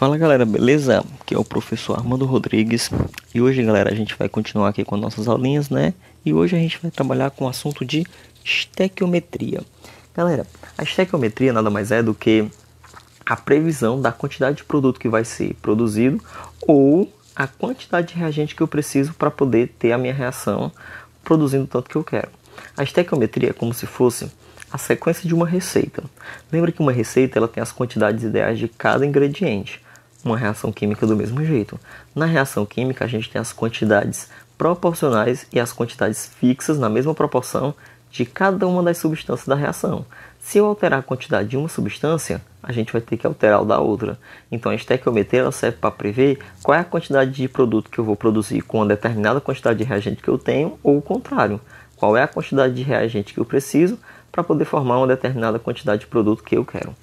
Fala galera, beleza? Aqui é o professor Armando Rodrigues e hoje, galera, a gente vai continuar aqui com nossas aulinhas, né? E hoje a gente vai trabalhar com o assunto de estequiometria. Galera, a estequiometria nada mais é do que a previsão da quantidade de produto que vai ser produzido ou a quantidade de reagente que eu preciso para poder ter a minha reação produzindo o tanto que eu quero. A estequiometria é como se fosse a sequência de uma receita. Lembra que uma receita ela tem as quantidades ideais de cada ingrediente. Uma reação química do mesmo jeito. Na reação química a gente tem as quantidades proporcionais e as quantidades fixas na mesma proporção de cada uma das substâncias da reação. Se eu alterar a quantidade de uma substância, a gente vai ter que alterar o da outra. Então a estequiometria ela serve para prever qual é a quantidade de produto que eu vou produzir com uma determinada quantidade de reagente que eu tenho, ou o contrário. Qual é a quantidade de reagente que eu preciso para poder formar uma determinada quantidade de produto que eu quero.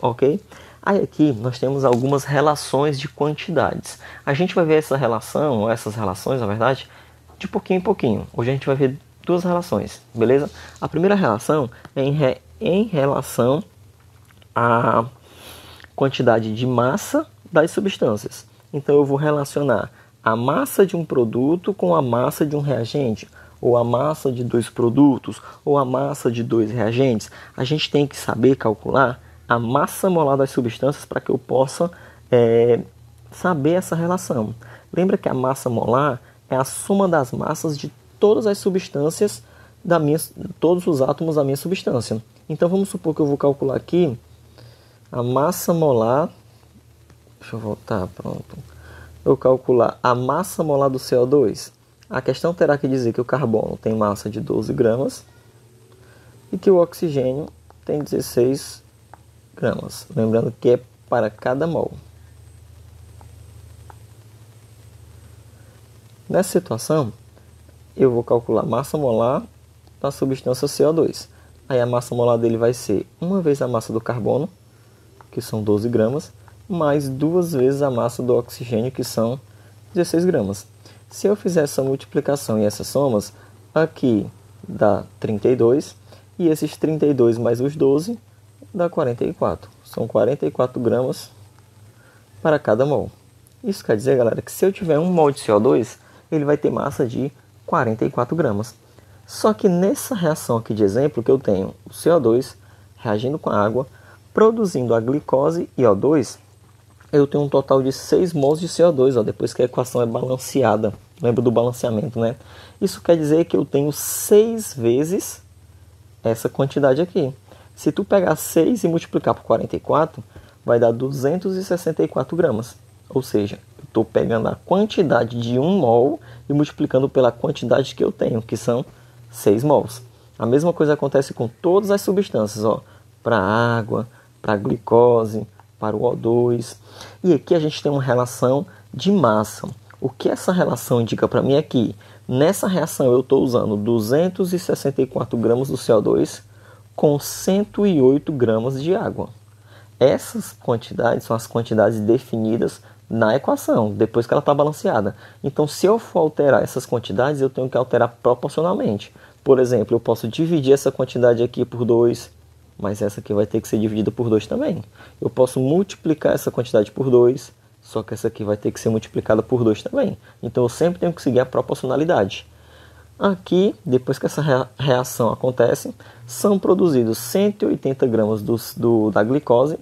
Ok? Aí aqui nós temos algumas relações de quantidades. A gente vai ver essa relação, ou essas relações, na verdade, de pouquinho em pouquinho. Hoje a gente vai ver duas relações, beleza? A primeira relação é em relação à quantidade de massa das substâncias. Então eu vou relacionar a massa de um produto com a massa de um reagente, ou a massa de dois produtos, ou a massa de dois reagentes. A gente tem que saber calcular a massa molar das substâncias para que eu possa saber essa relação. Lembra que a massa molar é a soma das massas de todas as substâncias, todos os átomos da minha substância. Então vamos supor que eu vou calcular aqui a massa molar. Deixa eu voltar, pronto. Eu calcular a massa molar do CO2. A questão terá que dizer que o carbono tem massa de 12 gramas e que o oxigênio tem 16 gramas. Lembrando que é para cada mol. Nessa situação, eu vou calcular a massa molar da substância CO2. Aí a massa molar dele vai ser uma vez a massa do carbono, que são 12 gramas, mais duas vezes a massa do oxigênio, que são 16 gramas. Se eu fizer essa multiplicação e essas somas, aqui dá 32, e esses 32 mais os 12 dá 44. São 44 gramas para cada mol. Isso quer dizer, galera, que se eu tiver um mol de CO2, ele vai ter massa de 44 gramas. Só que nessa reação aqui de exemplo que eu tenho o CO2 reagindo com a água, produzindo a glicose e O2, eu tenho um total de 6 mols de CO2, depois que a equação é balanceada. Lembra do balanceamento, né? Isso quer dizer que eu tenho 6 vezes essa quantidade aqui. Se tu pegar 6 e multiplicar por 44, vai dar 264 gramas. Ou seja, eu estou pegando a quantidade de 1 mol e multiplicando pela quantidade que eu tenho, que são 6 mols. A mesma coisa acontece com todas as substâncias, para a água, para a glicose, para o O2. E aqui a gente tem uma relação de massa. O que essa relação indica para mim é que nessa reação eu estou usando 264 gramas do CO2 com 108 gramas de água. Essas quantidades são as quantidades definidas na equação, depois que ela está balanceada. Então, se eu for alterar essas quantidades, eu tenho que alterar proporcionalmente. Por exemplo, eu posso dividir essa quantidade aqui por 2, mas essa aqui vai ter que ser dividida por 2 também. Eu posso multiplicar essa quantidade por 2, só que essa aqui vai ter que ser multiplicada por 2 também. Então eu sempre tenho que seguir a proporcionalidade. Aqui, depois que essa reação acontece, são produzidos 180 gramas da glicose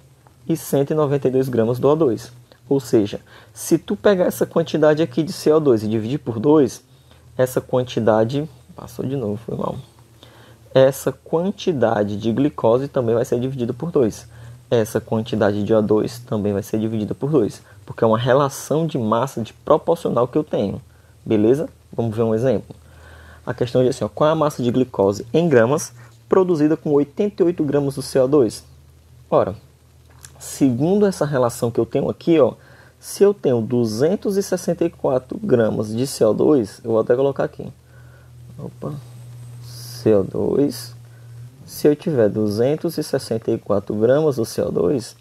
e 192 gramas do O2. Ou seja, se tu pegar essa quantidade aqui de CO2 e dividir por 2, essa quantidade... Passou de novo, foi mal. Essa quantidade de glicose também vai ser dividida por 2. Essa quantidade de O2 também vai ser dividida por 2. Porque é uma relação de massa proporcional que eu tenho. Beleza? Vamos ver um exemplo. A questão diz assim, qual é a massa de glicose em gramas produzida com 88 gramas do CO2? Ora, segundo essa relação que eu tenho aqui, se eu tenho 264 gramas de CO2, eu vou até colocar aqui. CO2, se eu tiver 264 gramas do CO2,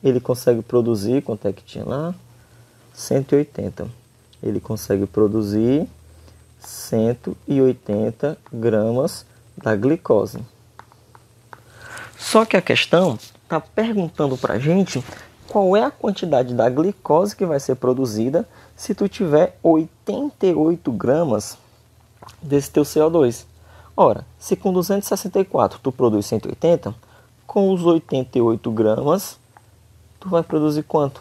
ele consegue produzir, quanto é que tinha lá? 180. Ele consegue produzir 180 gramas da glicose. Só que a questão está perguntando para a gente qual é a quantidade da glicose que vai ser produzida se tu tiver 88 gramas desse teu CO2. Ora, se com 264 tu produz 180, com os 88 gramas, tu vai produzir quanto?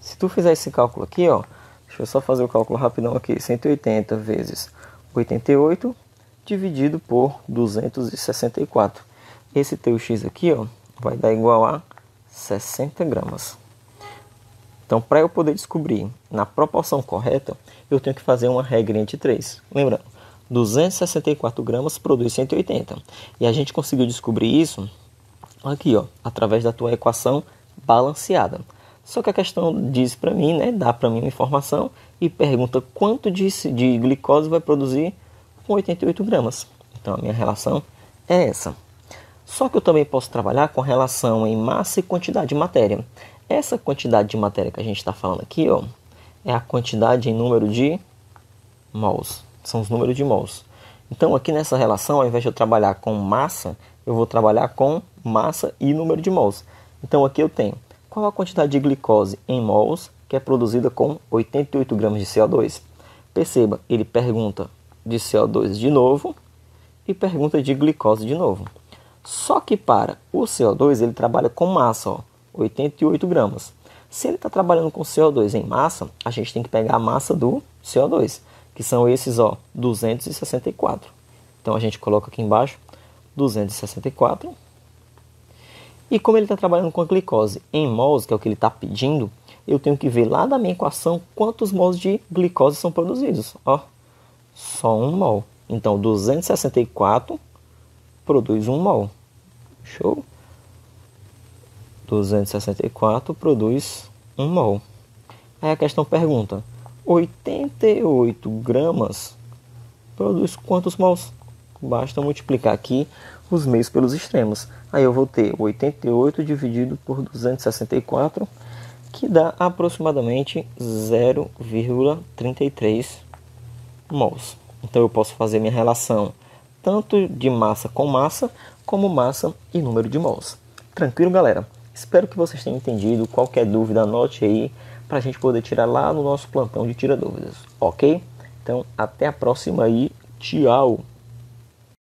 Se tu fizer esse cálculo aqui, ó, deixa eu só fazer o cálculo rapidão aqui, 180 vezes 88 dividido por 264. Esse teu X aqui, ó, vai dar igual a 60 gramas. Então, para eu poder descobrir na proporção correta, eu tenho que fazer uma regra entre 3. Lembrando, 264 gramas produz 180. E a gente conseguiu descobrir isso aqui, ó, através da tua equação balanceada. Só que a questão diz para mim, né, dá para mim uma informação e pergunta quanto de glicose vai produzir com 88 gramas. Então, a minha relação é essa. Só que eu também posso trabalhar com relação em massa e quantidade de matéria. Essa quantidade de matéria que a gente está falando aqui, ó, é a quantidade em número de mols. São os números de mols. Então, aqui nessa relação, ao invés de eu trabalhar com massa, eu vou trabalhar com massa e número de mols. Então, aqui eu tenho qual a quantidade de glicose em mols que é produzida com 88 gramas de CO2. Perceba, ele pergunta de CO2 de novo e pergunta de glicose de novo. Só que para o CO2 ele trabalha com massa, ó, 88 gramas. Se ele está trabalhando com CO2 em massa, a gente tem que pegar a massa do CO2, que são esses, ó, 264. Então a gente coloca aqui embaixo 264. E como ele está trabalhando com a glicose em mols, que é o que ele está pedindo, eu tenho que ver lá da minha equação quantos mols de glicose são produzidos. Ó, só 1 mol. Então 264 produz 1 mol. Show? 264 produz 1 mol. Aí a questão pergunta, 88 gramas produz quantos mols? Basta multiplicar aqui os meios pelos extremos. Aí eu vou ter 88 dividido por 264, que dá aproximadamente 0,33 mols. Então eu posso fazer minha relação tanto de massa com massa, como massa e número de mols. Tranquilo, galera? Espero que vocês tenham entendido. Qualquer dúvida, anote aí para a gente poder tirar lá no nosso plantão de tira dúvidas, ok? Então, até a próxima e tchau!